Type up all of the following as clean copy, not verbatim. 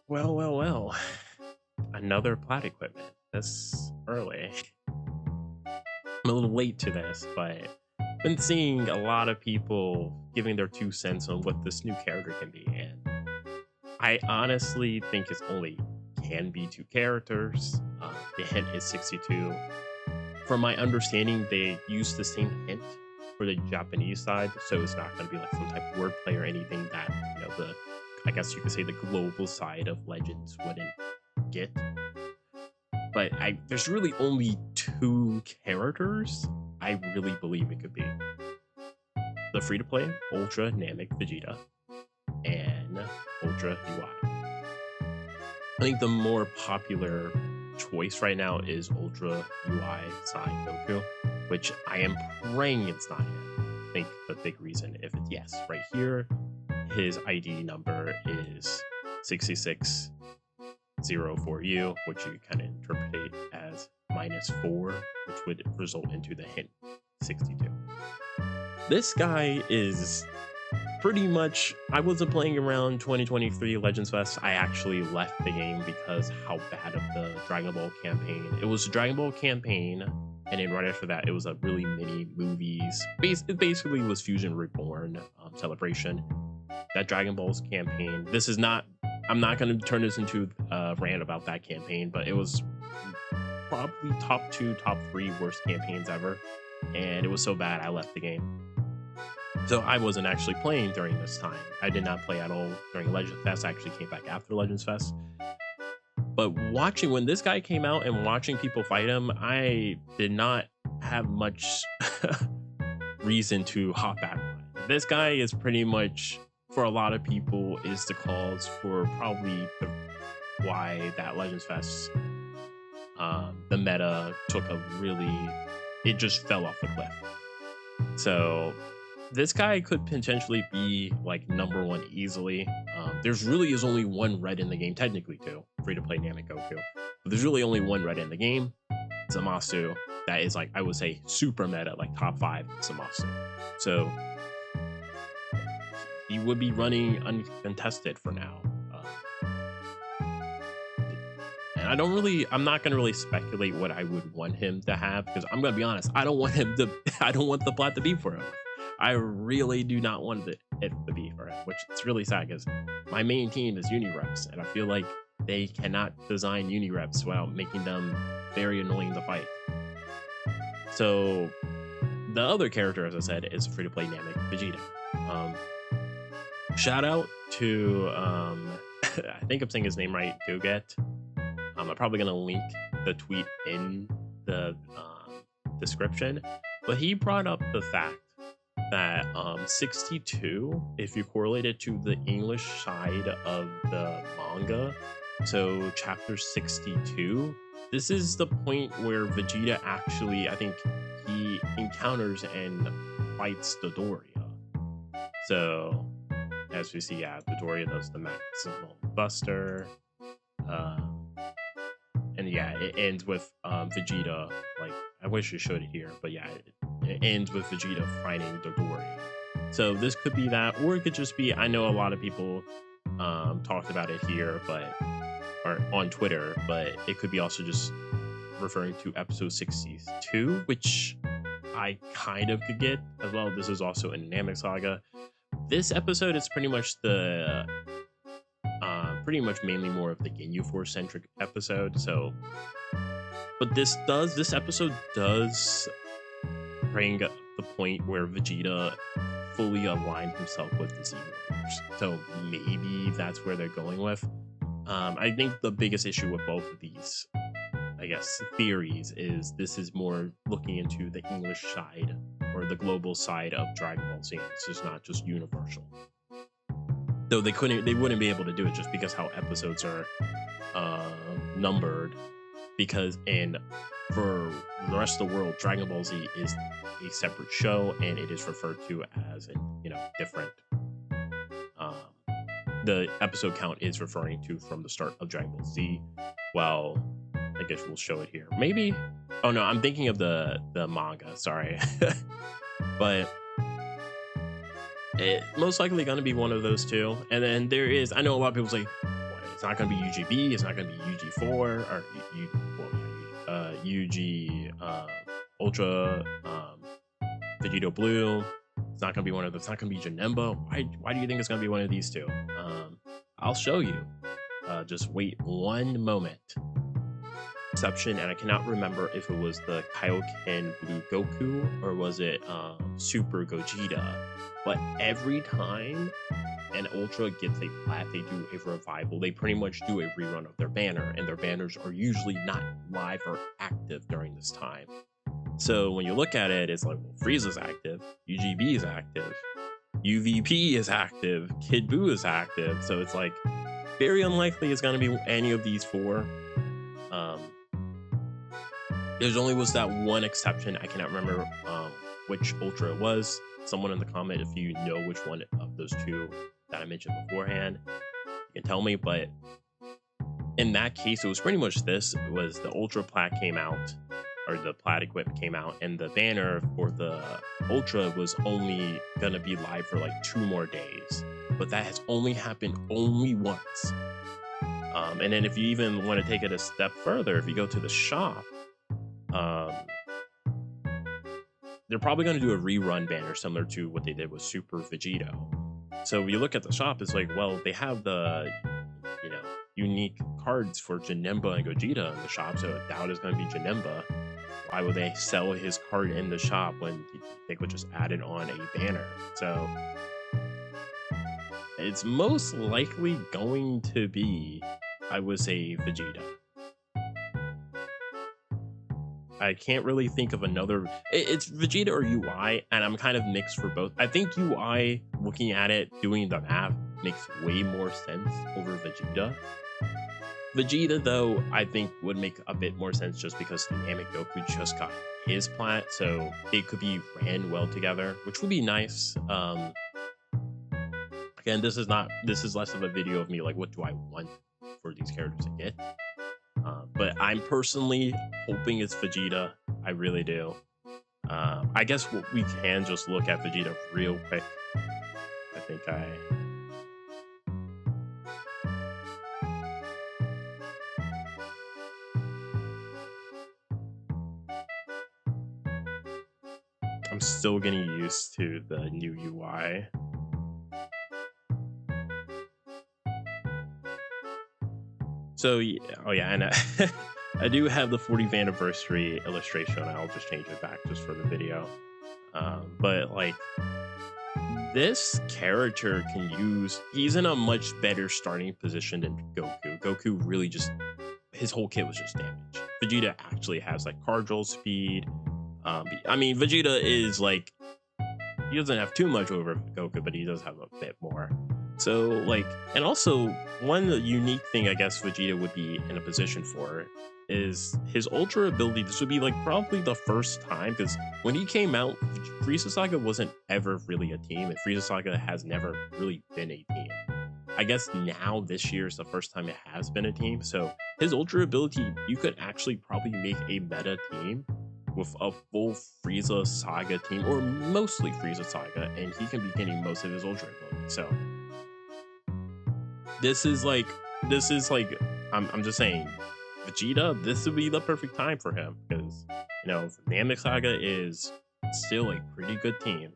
Well. Another plat equipment this early. I'm a little late to this, but been seeing a lot of people giving their 2 cents on what this new character can be, and I honestly think it's only can be 2 characters. The hint is 62. From my understanding, they use the same hint for the Japanese side, so it's not going to be like some type of wordplay or anything that the I guess you could say the global side of Legends wouldn't get. But there's really only 2 characters I really believe it could be: the free to play Ultra Namek Vegeta and Ultra UI. I think the more popular choice right now is Ultra UI Sai Goku, which I am praying it's not him. I think the big reason, if it's yes, right here, his ID number is 6604U, which you kind of interpret as -4, which would result into the hint 62. This guy is pretty much, I wasn't playing around 2023 Legends Fest. I actually left the game because how bad of the Dragon Ball campaign. It was a Dragon Ball campaign, and then right after that, it was a really mini movies. It basically was Fusion Reborn celebration. That Dragon Ball's campaign. This is not. I'm not going to turn this into a rant about that campaign, but it was probably top 2, top 3 worst campaigns ever, and it was so bad I left the game. So I wasn't actually playing during this time. I did not play at all during Legends Fest. I actually came back after Legends Fest. But watching when this guy came out and watching people fight him, I did not have much reason to hop back on. This guy is pretty much, for a lot of people, is the cause for probably why that Legends Fest, the meta took it just fell off the cliff. So this guy could potentially be like number 1 easily. There's really is only 1 red in the game, technically 2, free to play Namek Goku. But there's really only 1 red in the game, Zamasu. That is like, I would say, super meta, like top 5 Zamasu. So he would be running uncontested for now. And I'm not going to really speculate what I would want him to have, because I'm going to be honest, I don't want the plot to be for him. I really do not want it to be for him, which is really sad because my main team is Unireps, and I feel like they cannot design Unireps without making them very annoying to fight. So the other character, as I said, is free to play Namek Vegeta. Shout out to I think I'm saying his name right, Doget. I'm probably gonna link the tweet in the description, but he brought up the fact that 62, if you correlate it to the English side of the manga, so chapter 62, this is the point where Vegeta actually, I think, he encounters and fights Dodoria. So as we see, Dodoria does the maximum buster, and it ends with Vegeta, like, I wish it showed it here, but it ends with Vegeta fighting Dodoria. So this could be that, or it could just be, I know a lot of people talked about it here, or on Twitter, but it could be also just referring to episode 62, which I kind of could get as well. This is also in Namek Saga. This episode is pretty much mainly more of the Ginyu Force centric episode. So, but this episode does bring up the point where Vegeta fully aligned himself with the Z Warriors. So maybe that's where they're going with. I think the biggest issue with both of these, I guess, theories is this is more looking into the English side or the global side of Dragon Ball Z. It's just not just universal. Though they wouldn't be able to do it just because how episodes are numbered. Because for the rest of the world, Dragon Ball Z is a separate show, and it is referred to as different. The episode count is referring to from the start of Dragon Ball Z. Well, I guess we'll show it here. Maybe. Oh no, I'm thinking of the manga. Sorry, but it's most likely going to be one of those 2. And then there is, I know a lot of people say, It's not going to be UGB. It's not going to be UG4 or UG Ultra, Vegito Blue. It's not going to be one of those. It's not going to be Janemba. Why do you think it's going to be one of these two? I'll show you. Just wait one moment. Exception, and I cannot remember if it was the Kaioken Blue Goku or was it Super Gogeta. But every time an Ultra gets a plat, they do a revival. They pretty much do a rerun of their banner, and their banners are usually not live or active during this time. So when you look at it, it's like, well, Frieza's active, UGB is active, UVP is active, Kid Buu is active. So it's like very unlikely it's going to be any of these four. There's only was that one exception. I cannot remember which Ultra it was. Someone in the comment, if you know which one of those two that I mentioned beforehand, you can tell me. But in that case, it was pretty much this. It was the Ultra plat came out, or the plat equip came out, and the banner for the Ultra was only gonna be live for like 2 more days. But that has only happened only once. And then if you even want to take it a step further, if you go to the shop, they're probably going to do a rerun banner similar to what they did with Super Vegito. So if you look at the shop, it's like, well, they have the, you know, unique cards for Janemba and Gogeta in the shop, so I doubt it's going to be Janemba. Why would they sell his card in the shop when they could just add it on a banner? So it's most likely going to be, I would say, Vegeta. I can't really think of another. It's Vegeta or UI, and I'm kind of mixed for both. I think UI, looking at it, doing the math, makes way more sense over Vegeta. Vegeta, though, I think would make a bit more sense just because Dynamic Goku just got his plat, so it could be ran well together, which would be nice. Again, this is less of a video of me like, what do I want for these characters to get? But I'm personally hoping it's Vegeta. I really do. I guess we can just look at Vegeta real quick. I think I'm still getting used to the new UI. So, oh yeah, and I do have the 40th anniversary illustration. I'll just change it back just for the video. But like, this character can use, he's in a much better starting position than Goku. Goku really just, his whole kit was just damaged. Vegeta actually has like card roll speed. I mean, Vegeta is like, he doesn't have too much over Goku, but he does have a bit more. So like, and also one unique thing I guess Vegeta would be in a position for is his Ultra ability. This would be like probably the first time, because when he came out, Frieza Saga wasn't ever really a team, and Frieza Saga has never really been a team. I guess now this year is the first time it has been a team. So his Ultra ability, you could actually probably make a meta team with a full Frieza Saga team, or mostly Frieza Saga, and he can be getting most of his Ultra ability. So this is like, I'm just saying, Vegeta, this would be the perfect time for him, because, you know, Namek Saga is still a pretty good team.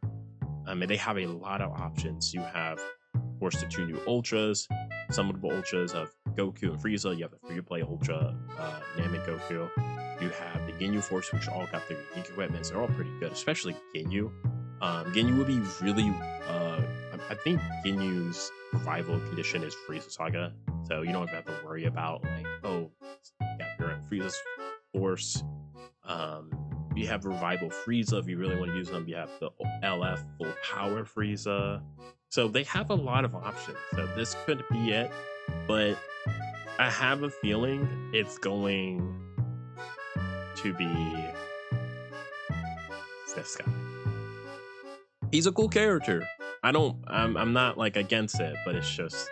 And they have a lot of options. You have, of course, the 2 new Ultras, summonable Ultras of Goku and Frieza. You have the free-to-play Ultra, Namek Goku. You have the Ginyu Force, which all got their unique equipment. They're all pretty good, especially Ginyu. Ginyu would be really, I think Ginyu's revival condition is Frieza Saga, so you don't have to worry about like, oh, yeah, you're in Frieza's Force. You have revival Frieza if you really want to use them. You have the LF full power Frieza, so they have a lot of options. So this could be it, but I have a feeling it's going to be this guy. He's a cool character. I'm not like against it, but it's just,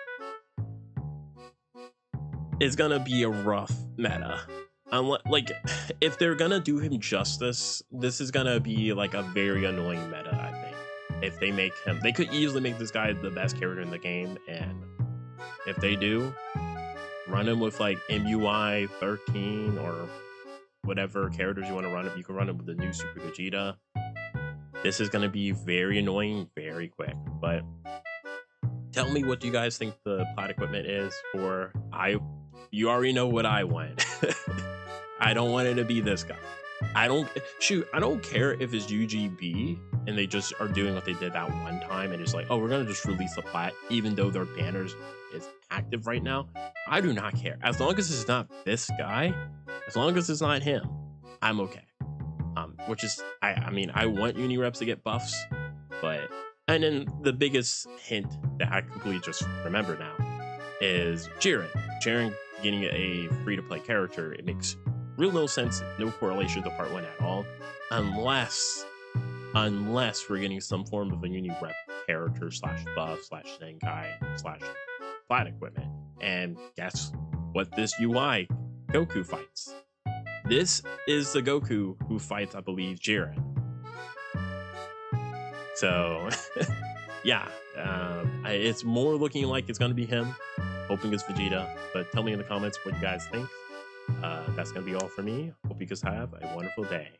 it's gonna be a rough meta. Like, if they're gonna do him justice, this is gonna be like a very annoying meta, I think. If they make him, they could easily make this guy the best character in the game, and if they do, run him with like MUI 13 or whatever characters you want to run him. You can run him with the new Super Vegeta. This is going to be very annoying very quick, but tell me what you guys think the plot equipment is for. You already know what I want. I don't want it to be this guy. I don't care if it's UGB and they just are doing what they did that one time and it's like, oh, we're gonna just release the plat even though their banners is active right now. I do not care. As long as it's not this guy, as long as it's not him, I'm okay. Which is I mean, I want Unireps to get buffs, but and then the biggest hint that I completely just remember now is Jiren. Jiren getting a free-to-play character, it makes real no sense, no correlation to part 1 at all, unless we're getting some form of a Unirep character slash buff slash Zenkai slash plat equipment. And guess what this UI Goku fights? This is the Goku who fights, I believe, Jiren. So, yeah, it's more looking like it's going to be him, hoping it's Vegeta, but tell me in the comments what you guys think. That's going to be all for me. Hope you guys have a wonderful day.